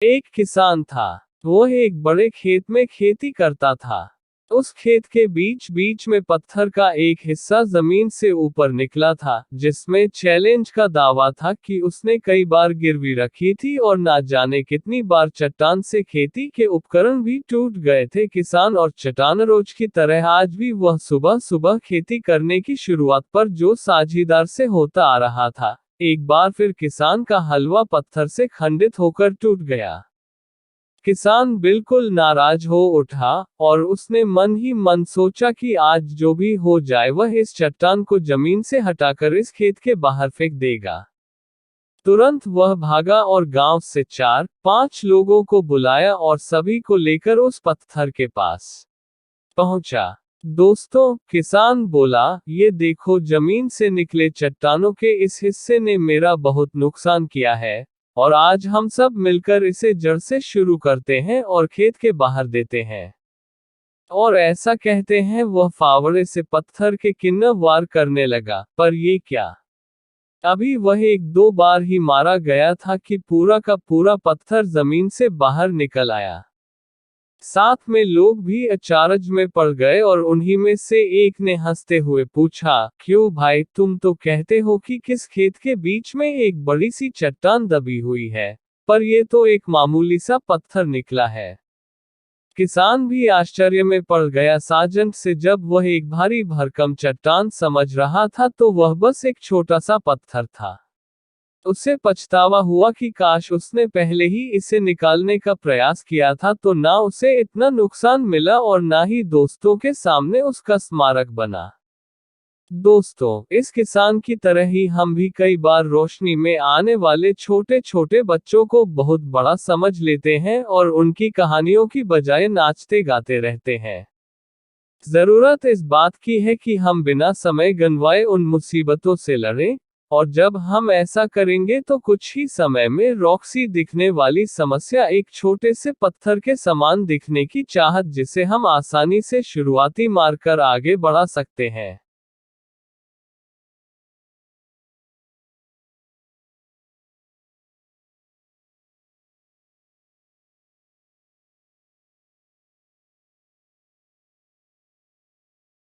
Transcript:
एक किसान था। वह एक बड़े खेत में खेती करता था। उस खेत के बीच बीच में पत्थर का एक हिस्सा जमीन से ऊपर निकला था, जिसमें चैलेंज का दावा था कि उसने कई बार गिरवी रखी थी और ना जाने कितनी बार चट्टान से खेती के उपकरण भी टूट गए थे। किसान और चट्टान रोज की तरह आज भी वह सुबह सुबह खेती करने की शुरुआत पर जो साझीदार से होता आ रहा था। एक बार फिर किसान का हलवा पत्थर से खंडित होकर टूट गया। किसान बिल्कुल नाराज हो उठा, और उसने मन ही मन सोचा कि आज जो भी हो जाए वह इस चट्टान को जमीन से हटाकर इस खेत के बाहर फेंक देगा। तुरंत वह भागा और गांव से 4-5 लोगों को बुलाया और सभी को लेकर उस पत्थर के पास पहुंचा। दोस्तों, किसान बोला, ये देखो, जमीन से निकले चट्टानों के इस हिस्से ने मेरा बहुत नुकसान किया है, और आज हम सब मिलकर इसे जड़ से शुरू करते हैं और खेत के बाहर देते हैं। और ऐसा कहते हैं वह फावड़े से पत्थर के किन्नर वार करने लगा। पर ये क्या? अभी वह 1-2 बार ही मारा गया था कि पूरा का पूरा पत्थर जमीन से बाहर निकल आया। साथ में लोग भी अचारज में पड़ गए और उन्हीं में से एक ने हंसते हुए पूछा, क्यों भाई, तुम तो कहते हो कि किस खेत के बीच में एक बड़ी सी चट्टान दबी हुई है, पर ये तो एक मामूली सा पत्थर निकला है। किसान भी आश्चर्य में पड़ गया। साजन से जब वह एक भारी भरकम चट्टान समझ रहा था तो वह बस एक छोटा सा पत्थर था। उसे पछतावा हुआ कि काश उसने पहले ही इसे निकालने का प्रयास किया था, तो ना उसे इतना नुकसान मिला और ना ही दोस्तों के सामने उसका स्मारक बना। दोस्तों, इस किसान की तरह ही हम भी कई बार रोशनी में आने वाले छोटे छोटे बच्चों को बहुत बड़ा समझ लेते हैं और उनकी कहानियों की बजाय नाचते गाते रहते हैं। जरूरत इस बात की है कि हम बिना समय गंवाए उन मुसीबतों से लड़ें, और जब हम ऐसा करेंगे तो कुछ ही समय में रॉक्सी दिखने वाली समस्या एक छोटे से पत्थर के समान दिखने की चाहत, जिसे हम आसानी से शुरुआती मारकर आगे बढ़ा सकते हैं।